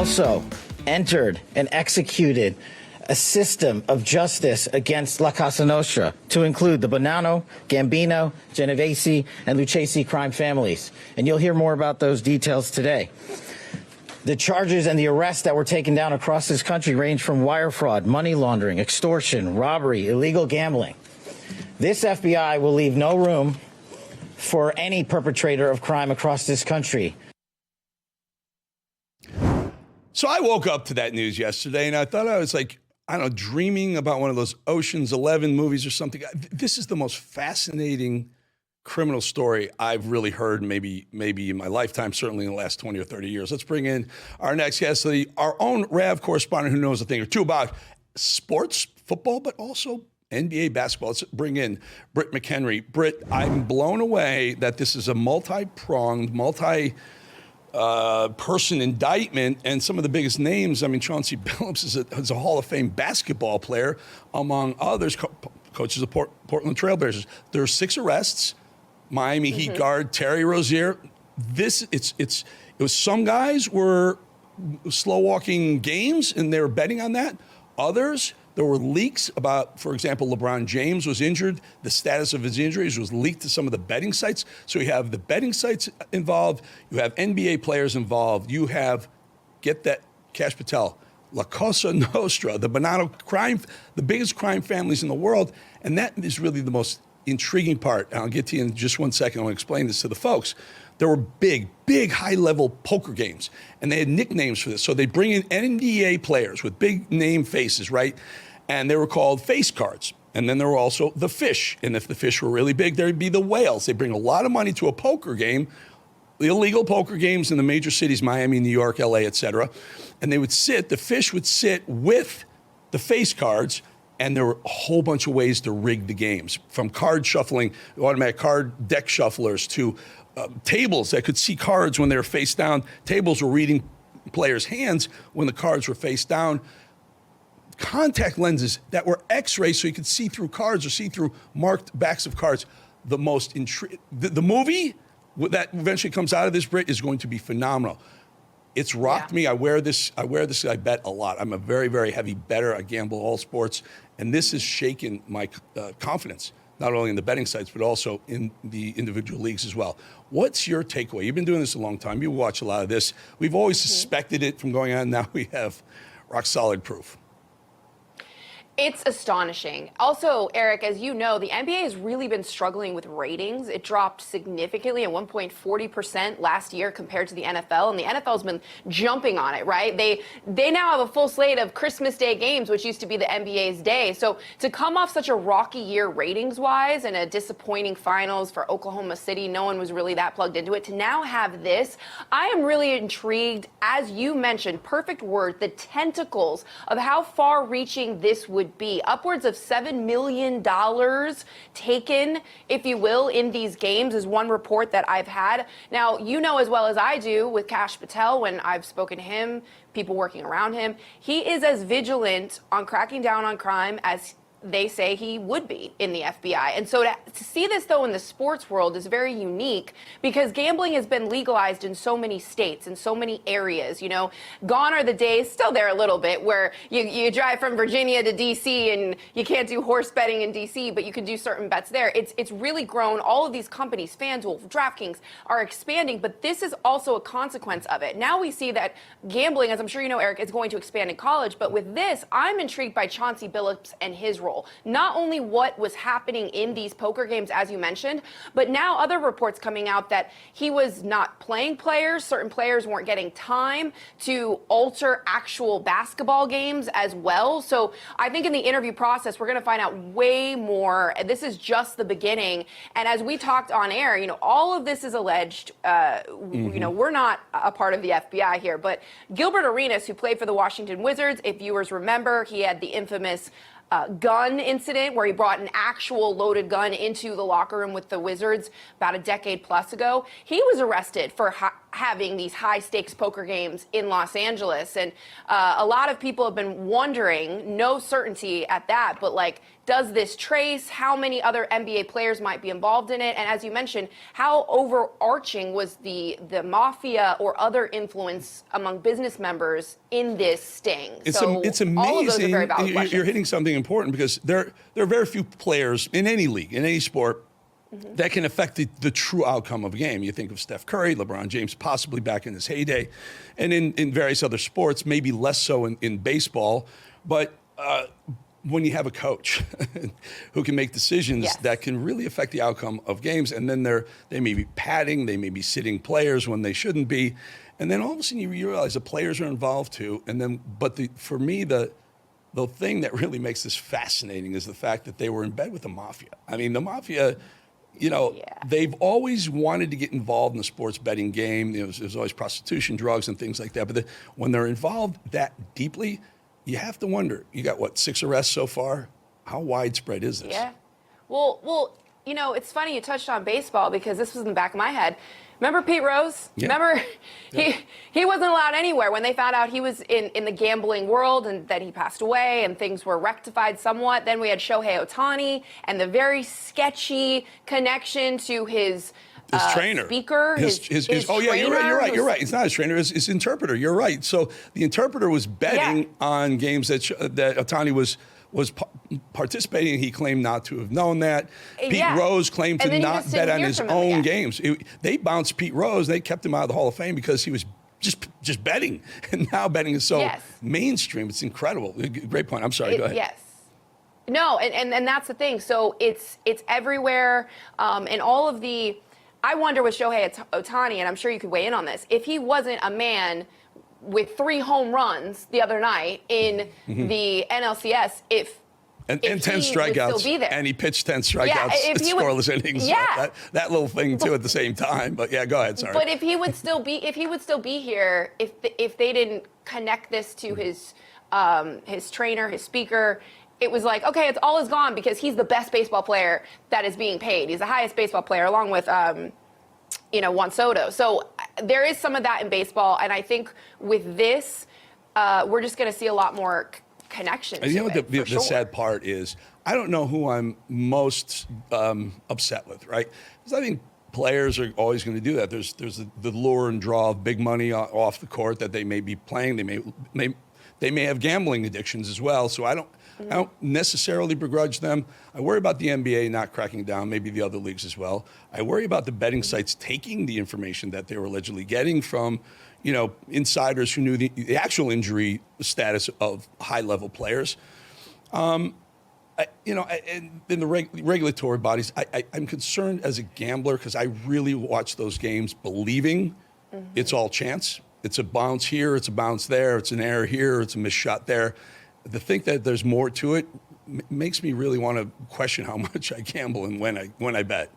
also entered and executed a system of justice against La Cosa Nostra to include the Bonanno, Gambino, Genovese, and Lucchese crime families. And you'll hear more about those details today. The charges and the arrests that were taken down across this country range from wire fraud, money laundering, extortion, robbery, illegal gambling. This FBI will leave no room for any perpetrator of crime across this country. So I woke up to that news yesterday, and I thought I was like, I don't know, dreaming about one of those Ocean's 11 movies or something. This is the most fascinating criminal story I've really heard maybe in my lifetime, certainly in the last 20 or 30 years. Let's bring in our next guest, our own Rav correspondent who knows a thing or two about sports, football, but also NBA basketball. Let's bring in Britt McHenry. Britt, I'm blown away that this is a multi-pronged, person indictment, and some of the biggest names. I mean, Chauncey Billups is a Hall of Fame basketball player, among others, coaches of Portland Trailblazers. There are 6 arrests. Miami Heat guard Terry Rozier. It was some guys were slow walking games, and they were betting on that. Others, there were leaks about, for example, LeBron James was injured. The status of his injuries was leaked to some of the betting sites. So you have the betting sites involved. You have NBA players involved. You have, get that, Cash Patel, La Cosa Nostra, the Bonanno crime, the biggest crime families in the world. And that is really the most intriguing part. And I'll get to you in just one second. I want to explain this to the folks. There were big, high-level poker games, and they had nicknames for this. So they bring in NBA players with big name faces, right? And they were called face cards. And then there were also the fish. And if the fish were really big, there'd be the whales. They bring a lot of money to a poker game, the illegal poker games in the major cities, Miami, New York, LA, et cetera. And the fish would sit with the face cards, and there were a whole bunch of ways to rig the games, from card shuffling, automatic card deck shufflers, to tables that could see cards when they were face down. Tables were reading players' hands when the cards were face down. Contact lenses that were X-rays so you could see through cards or see through marked backs of cards. The movie that eventually comes out of this, Brit, is going to be phenomenal. It's rocked me. I wear this, I bet a lot. I'm a very, very heavy bettor. I gamble all sports. And this has shaken my confidence, not only in the betting sites, but also in the individual leagues as well. What's your takeaway? You've been doing this a long time. You watch a lot of this. We've always suspected it from going on. Now we have rock solid proof. It's astonishing. Also, Eric, as you know, the NBA has really been struggling with ratings. It dropped significantly, at one point 40% last year compared to the NFL, and the NFL's been jumping on it, right? They now have a full slate of Christmas Day games, which used to be the NBA's day. So to come off such a rocky year ratings-wise and a disappointing finals for Oklahoma City, no one was really that plugged into it, to now have this, I am really intrigued, as you mentioned, perfect word, the tentacles of how far-reaching this would be. Upwards of $7 million taken, if you will, in these games is one report that I've had. Now, you know as well as I do with Cash Patel, when I've spoken to him, people working around him, he is as vigilant on cracking down on crime as they say he would be in the FBI. And so to see this, though, in the sports world is very unique, because gambling has been legalized in so many states, in so many areas. You know, gone are the days, still there a little bit, where you drive from Virginia to D.C. and you can't do horse betting in D.C., but you can do certain bets there. It's really grown. All of these companies, FanDuel, DraftKings, are expanding, but this is also a consequence of it. Now we see that gambling, as I'm sure you know, Eric, is going to expand in college, but with this, I'm intrigued by Chauncey Billups and his role. Not only what was happening in these poker games, as you mentioned, but now other reports coming out that he was not playing players. Certain players weren't getting time to alter actual basketball games as well. So I think in the interview process, we're going to find out way more. This is just the beginning. And as we talked on air, you know, all of this is alleged. You know, we're not a part of the FBI here, but Gilbert Arenas, who played for the Washington Wizards, if viewers remember, he had the infamous gun incident where he brought an actual loaded gun into the locker room with the Wizards about a decade plus ago. He was arrested for having these high stakes poker games in Los Angeles. And a lot of people have been wondering, no certainty at that, but like, does this trace? How many other NBA players might be involved in it? And as you mentioned, how overarching was the mafia or other influence among business members in this sting? It's amazing. All of those are very valid questions. You're hitting something important because there are very few players in any league, in any sport, that can affect the true outcome of a game. You think of Steph Curry, LeBron James, possibly back in his heyday, and in various other sports, maybe less so in baseball. But when you have a coach who can make decisions that can really affect the outcome of games, and then they may be padding, they may be sitting players when they shouldn't be, and then all of a sudden you realize the players are involved too. And then, for me, the thing that really makes this fascinating is the fact that they were in bed with the mafia. I mean, the mafia. They've always wanted to get involved in the sports betting game. There's always prostitution, drugs, and things like that. But when they're involved that deeply, you have to wonder. You got, 6 arrests so far? How widespread is this? Yeah. Well, it's funny you touched on baseball because this was in the back of my head. Remember Pete Rose? Yeah. Remember he wasn't allowed anywhere when they found out he was in the gambling world and that he passed away and things were rectified somewhat. Then we had Shohei Ohtani and the very sketchy connection to his trainer, speaker, his oh yeah, trainer you're right. It's not his trainer, it's his interpreter. You're right. So the interpreter was betting on games that Ohtani was participating. He claimed not to have known that. Pete Rose claimed to not bet on his own games. They bounced Pete Rose. They kept him out of the Hall of Fame because he was just betting. And now betting is so mainstream. It's incredible. Great point. I'm sorry. Go ahead. Yes. No, and that's the thing. So it's everywhere. And all of the, I wonder with Shohei Ohtani, and I'm sure you could weigh in on this, if he wasn't a man with 3 home runs the other night in the NLCS, if 10 strikeouts, and he pitched 10 strikeouts, scoreless innings. That little thing too at the same time. But yeah, go ahead. Sorry. But if he would still be here, if they didn't connect this to his trainer, his speaker, it was like, okay, it's all is gone because he's the best baseball player that is being paid. He's the highest baseball player, along with Juan Soto. So there is some of that in baseball, and I think with this, we're just going to see a lot more connection. And you know what the sad part is? I don't know who I'm most upset with, right? Because I think players are always going to do that. There's the lure and draw of big money off the court that they may be playing. They may have gambling addictions as well. So I don't necessarily begrudge them. I worry about the NBA not cracking down, maybe the other leagues as well. I worry about the betting sites taking the information that they were allegedly getting from, insiders who knew the actual injury status of high-level players. And in the regulatory bodies, I'm concerned as a gambler because I really watch those games believing it's all chance. It's a bounce here, it's a bounce there, it's an error here, it's a missed shot there. To think that there's more to it makes me really want to question how much I gamble and when I bet.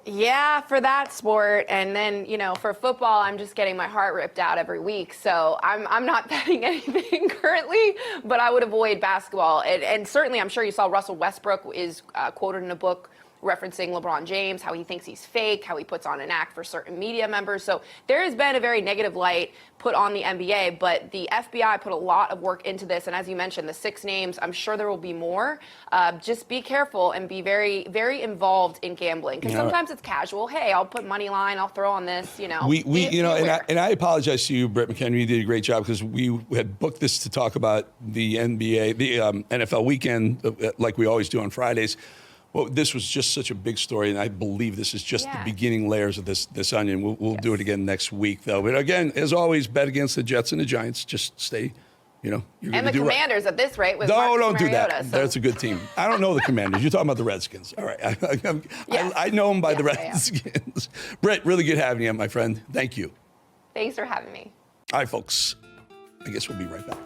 Yeah, for that sport, and then for football, I'm just getting my heart ripped out every week. So I'm not betting anything currently, but I would avoid basketball. And certainly, I'm sure you saw Russell Westbrook is quoted in a book referencing LeBron James, how he thinks he's fake, how he puts on an act for certain media members. So there has been a very negative light put on the NBA, but the FBI put a lot of work into this. And as you mentioned, the 6 names, I'm sure there will be more. Just be careful and be very, very involved in gambling. Because sometimes it's casual. Hey, I'll put money line, I'll throw on this, And I apologize to you, Britt McHenry. You did a great job because we had booked this to talk about the NBA, the NFL weekend, like we always do on Fridays. Well, this was just such a big story, and I believe this is just the beginning layers of this onion. We'll do it again next week, though. But again, as always, bet against the Jets and the Giants. Just stay, you're going to do right. And the Commanders at this rate with No, Marcus don't do Mariota, that. so. That's a good team. I don't know the Commanders. You're talking about the Redskins. All right. I know them by the Redskins. Britt, really good having you, my friend. Thank you. Thanks for having me. All right, folks. I guess we'll be right back.